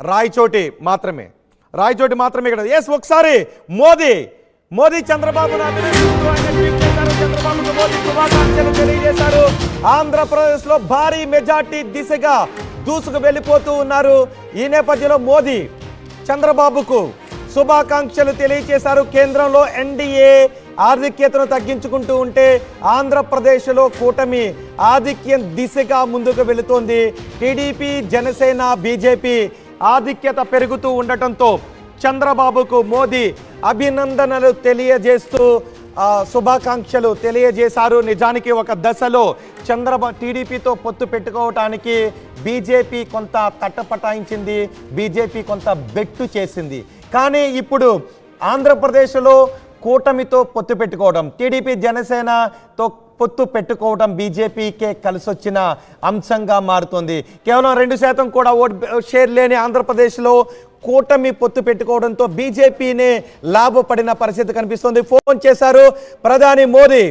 రాయచోటి మాత్రమే ఇక్కడ ఎస్ ఒకసారి మోదీ చంద్రబాబును అభినందిస్తూ ఆయన ట్వీట్ చేశారు. చంద్రబాబుకు మోదీ శుభాకాంక్షలు తెలియజేశారు. ఆంధ్రప్రదేశ్లో భారీ మెజార్టీ దిశగా దూసుకు వెళ్ళిపోతూ ఉన్నారు. ఈ నేపథ్యంలో మోదీ చంద్రబాబుకు శుభాకాంక్షలు తెలియజేశారు. కేంద్రంలో ఎన్డీఏ ఆధిక్యతను తగ్గించుకుంటూ ఉంటే ఆంధ్రప్రదేశ్లో కూటమి ఆధిక్యం దిశగా ముందుకు వెళుతోంది. టీడీపీ, జనసేన, బీజేపీ ఆధిక్యత పెరుగుతూ ఉండటంతో చంద్రబాబుకు మోదీ అభినందనలు తెలియజేస్తూ శుభాకాంక్షలు తెలియజేశారు. నిజానికి ఒక దశలో టీడీపీతో పొత్తు పెట్టుకోవటానికి బీజేపీ కొంత తట్టపటాయించింది, బీజేపీ కొంత బెట్టు చేసింది. కానీ ఇప్పుడు ఆంధ్రప్రదేశ్లో కూటమితో పొత్తు పెట్టుకోవడం, టీడీపీ జనసేనతో పొత్తు పెట్టుకోవడం బీజేపీకే కలిసొచ్చిన అంశంగా మారుతుంది. కేవలం 2% కూడా ఓటు షేర్ లేని ఆంధ్రప్రదేశ్లో కూటమి పొత్తు పెట్టుకోవడంతో బీజేపీనే లాభపడిన పరిస్థితి కనిపిస్తుంది. ఫోన్ చేశారు ప్రధాని మోదీ,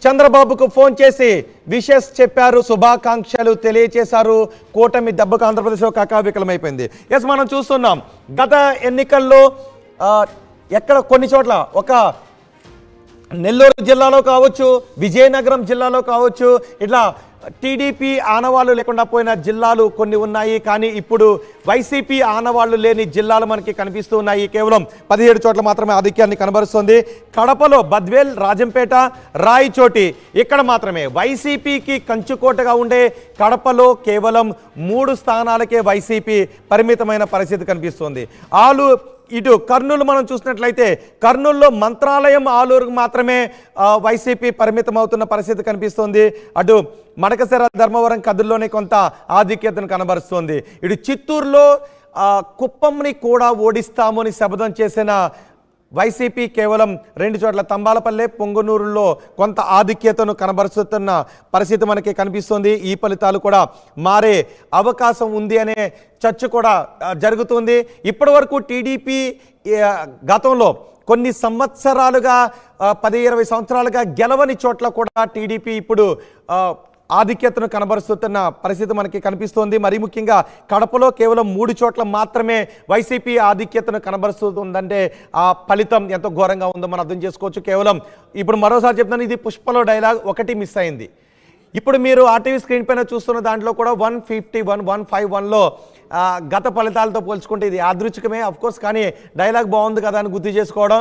చంద్రబాబుకు ఫోన్ చేసి విషెస్ చెప్పారు, శుభాకాంక్షలు తెలియచేశారు. కూటమి దెబ్బకు ఆంధ్రప్రదేశ్లో కకావికలమైపోయింది. ఎస్, మనం చూస్తున్నాం గత ఎన్నికల్లో ఎక్కడ కొన్ని చోట్ల ఒక నెల్లూరు జిల్లాలో కావచ్చు, విజయనగరం జిల్లాలో కావచ్చు, ఇట్లా టీడీపీ ఆనవాళ్ళు లేకుండా పోయిన జిల్లాలు కొన్ని ఉన్నాయి. కానీ ఇప్పుడు వైసీపీ ఆనవాళ్ళు లేని జిల్లాలు మనకి కనిపిస్తూ ఉన్నాయి. కేవలం 17 చోట్ల మాత్రమే ఆధిక్యాన్ని కనబరుస్తుంది. కడపలో బద్వేల్, రాజంపేట, రాయచోటి ఇక్కడ మాత్రమే వైసీపీకి కంచుకోటగా ఉండే కడపలో కేవలం 3 స్థానాలకే వైసీపీ పరిమితమైన పరిస్థితి కనిపిస్తుంది. ఇటు కర్నూలు మనం చూసినట్లయితే కర్నూలులో మంత్రాలయం, ఆలూరుకు మాత్రమే వైసీపీ పరిమితం అవుతున్న పరిస్థితి కనిపిస్తుంది. అటు మడకశిర, ధర్మవరం, కదుల్లోనే కొంత ఆధిక్యతను కనబరుస్తుంది. ఇటు చిత్తూరులో కుప్పంని కూడా ఓడిస్తాము అని శపథం చేసిన వైసీపీ కేవలం 2 చోట్ల తంబాలపల్లె, పొంగునూరులో కొంత ఆధిక్యతను కనబరుస్తున్న పరిస్థితి మనకి కనిపిస్తుంది. ఈ ఫలితాలు కూడా మారే అవకాశం ఉంది అనే చర్చ కూడా జరుగుతుంది. ఇప్పటి వరకు టీడీపీ గతంలో కొన్ని సంవత్సరాలుగా 10-20 సంవత్సరాలుగా గెలవని చోట్ల కూడా టీడీపీ ఇప్పుడు ఆధిక్యతను కనబరుస్తున్న పరిస్థితి మనకి కనిపిస్తోంది. మరీ ముఖ్యంగా కడపలో కేవలం 3 చోట్ల మాత్రమే వైసీపీ ఆధిక్యతను కనబరుస్తుందంటే ఆ ఫలితం ఎంతో ఘోరంగా ఉందో మనం అర్థం చేసుకోవచ్చు. కేవలం ఇప్పుడు మరోసారి చెప్తాను, ఇది పుష్పలో డైలాగ్ ఒకటి మిస్ అయింది. ఇప్పుడు మీరు ఆర్టీవీ స్క్రీన్ పైన చూస్తున్న దాంట్లో కూడా 151-151లో గత ఫలితాలతో పోల్చుకుంటే ఇది యాదృచ్ఛికమే అఫ్కోర్స్, కానీ డైలాగ్ బాగుంది కదా అని గుర్తు చేసుకోవడం.